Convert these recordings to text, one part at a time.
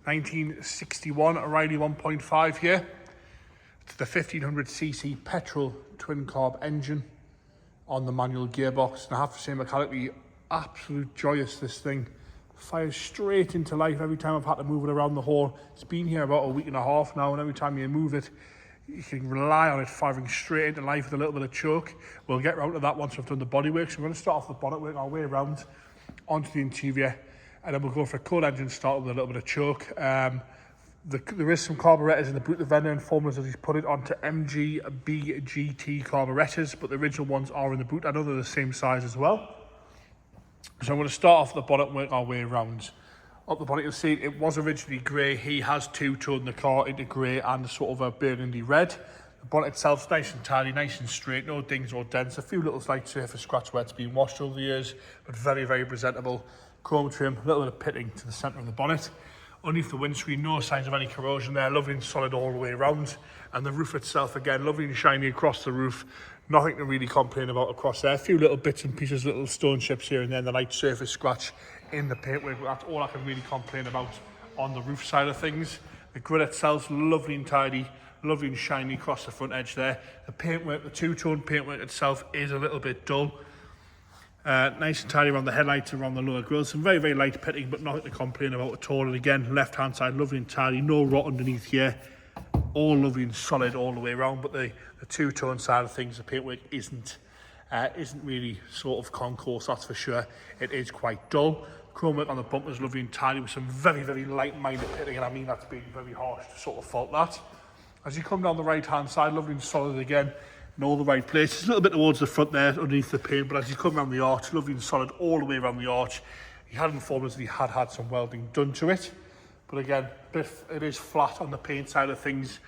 1961 O'Reilly 1.5 here. It's the 1500cc petrol twin carb engine on the manual gearbox. And I have to say, mechanically, absolute joyous, this thing. Fires straight into life every time I've had to move it around the hall. It's been here about a week and a half now, and every time you move it, you can rely on it firing straight into life with a little bit of choke. We'll get round to that once we've done the bodywork. So we're going to start off the bonnet, work our way around onto the interior, and then we'll go for a cold engine start with a little bit of choke. There is some carburetors in the boot. The vendor informed us that he's put it onto MG BGT carburetors, but the original ones are in the boot. I know they're the same size as well. So I'm going to start off the bonnet and work our way around. Up the bonnet, you'll see it was originally grey. He has two-toned the car into grey and sort of a burgundy red. The bonnet itself's nice and tidy, nice and straight, no dings or dents. A few little slight surface scratch where it's been washed over the years, but very, very presentable. Chrome trim, a little bit of pitting to the centre of the bonnet. Underneath the windscreen, no signs of any corrosion there. Lovely and solid all the way around. And the roof itself, again, lovely and shiny across the roof. Nothing to really complain about across there. A few little bits and pieces, little stone chips here and there, and the light surface scratch in the paintwork. But that's all I can really complain about on the roof side of things. The grill itself, lovely and tidy, lovely and shiny across the front edge there. The paintwork, the two-tone paintwork itself is a little bit dull. Nice and tidy around the headlights and around the lower grille. Some very, very light pitting, but nothing to complain about at all. And again, left-hand side, lovely and tidy, no rot underneath here. All lovely and solid all the way around, but the two-tone side of things, the paintwork isn't really sort of concourse, that's for sure. It is quite dull. Chrome work on the bumpers, lovely and tidy, with some very, very light-minded pitting, and I mean that's being very harsh to sort of fault that. As you come down the right-hand side, lovely and solid again, in all the right places. A little bit towards the front there, underneath the paint, but as you come around the arch, lovely and solid all the way around the arch. He had informed us that he had some welding done to it. But again, it is flat on the paint side of things.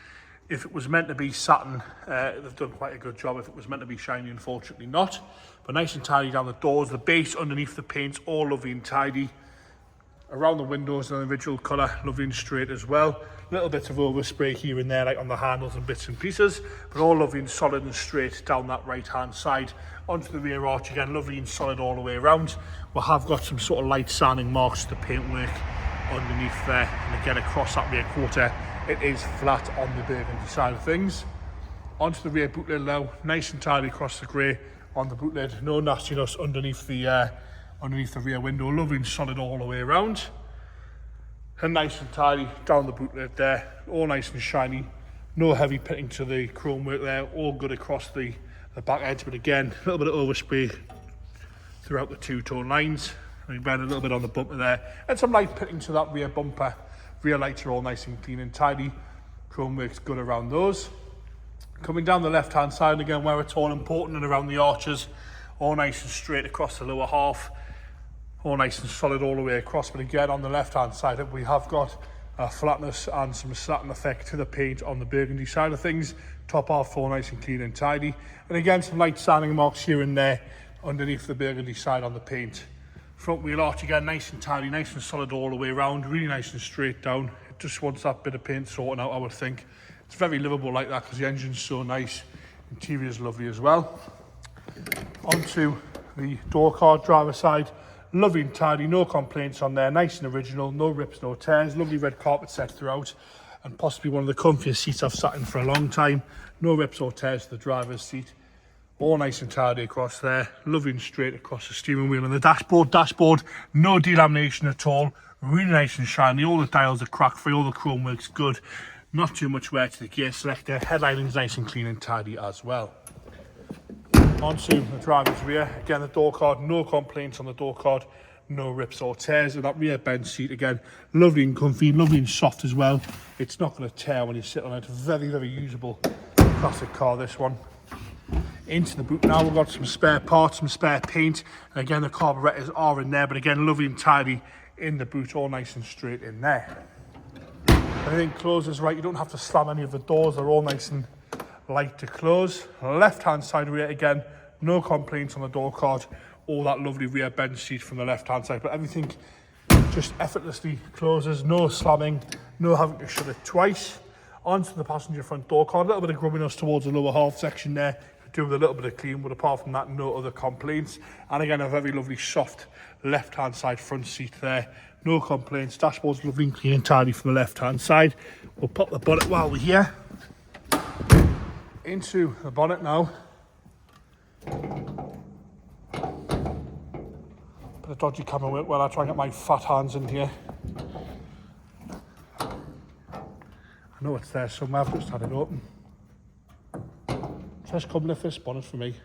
If it was meant to be satin, they've done quite a good job. If it was meant to be shiny, unfortunately not. But nice and tidy down the doors. The base underneath the paint's all lovely and tidy. Around the windows, an original colour, lovely and straight as well. Little bits of overspray here and there, like on the handles and bits and pieces, but all lovely and solid and straight down that right-hand side. Onto the rear arch again, lovely and solid all the way around. We have got some sort of light sanding marks to the paintwork underneath there, and again across that rear quarter it is flat on the burgundy side of things. Onto the rear boot lid now, nice and tidy across the grey on the boot lid, no nastiness underneath the rear window, lovely and solid all the way around, and nice and tidy down the boot lid there, all nice and shiny, no heavy pitting to the chrome work there, all good across the back edge, but again a little bit of overspray throughout the two-tone lines. We ran a little bit on the bumper there, and some light pitting to that rear bumper. Rear lights are all nice and clean and tidy. Chrome works good around those. Coming down the left-hand side again, where it's all important, and around the arches, all nice and straight across the lower half, all nice and solid all the way across. But again, on the left-hand side, we have got a flatness and some satin effect to the paint on the burgundy side of things. Top half all nice and clean and tidy. And again, some light sanding marks here and there underneath the burgundy side on the paint. Front wheel arch again, nice and tidy, nice and solid all the way around, really nice and straight down. It just wants that bit of paint sorting out, I would think. It's very livable like that because the engine's so nice. Interior is lovely as well. Onto the door card driver side, lovely and tidy, no complaints on there, nice and original, no rips, no tears, lovely red carpet set throughout, and possibly one of the comfiest seats I've sat in for a long time. No rips or tears to the driver's seat. All nice and tidy across there, lovely and straight across the steering wheel and the dashboard, no delamination at all, really nice and shiny, all the dials are crack free, all the chrome works good, not too much wear to the gear selector, headlighting's nice and clean and tidy as well. Onto the driver's rear, again the door card, no complaints on the door card, no rips or tears, and that rear bench seat again, lovely and comfy, lovely and soft as well. It's not going to tear when you sit on it, very, very usable classic car this one. Into the boot now, we've got some spare parts, some spare paint, and again the carburetors are in there, but again lovely and tidy in the boot, all nice and straight in there. Everything closes right, you don't have to slam any of the doors, they're all nice and light to close. Left hand side rear again, no complaints on the door card, all that lovely rear bench seat from the left hand side, but everything just effortlessly closes, no slamming, no having to shut it twice. Onto the passenger front door card, a little bit of grubbiness towards the lower half section there. do with a little bit of clean, but apart from that, no other complaints. And again, a very lovely soft left-hand side front seat there. No complaints. Dashboard's lovely and clean and tidy from the left-hand side. We'll pop the bonnet while we're here. Into the bonnet now. Bit of dodgy camera work while I try and get my fat hands in here. I know it's there somewhere, I've just had it open. Just come lift this bonnet for me.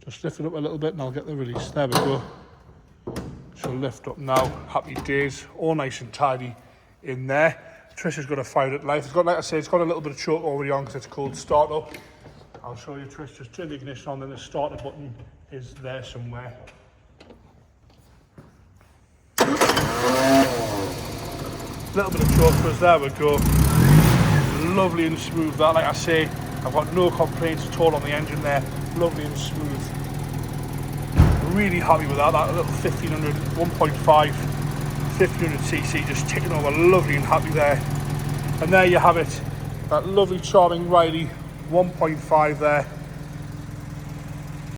Just lift it up a little bit and I'll get the release. There we go. She'll lift up now. Happy days. All nice and tidy in there. Trish has got a fire at life. It's got, like I say, it's got a little bit of choke already on because it's cold start up. I'll show you, Trish. Just turn the ignition on, then the starter button is there somewhere. Little bit of choke for us, there we go. Lovely and smooth that, like I say, I've got no complaints at all on the engine there. Lovely and smooth. Really happy with that little 1500, 1.5, 1500cc just ticking over, lovely and happy there. And there you have it, that lovely charming Riley 1.5 there.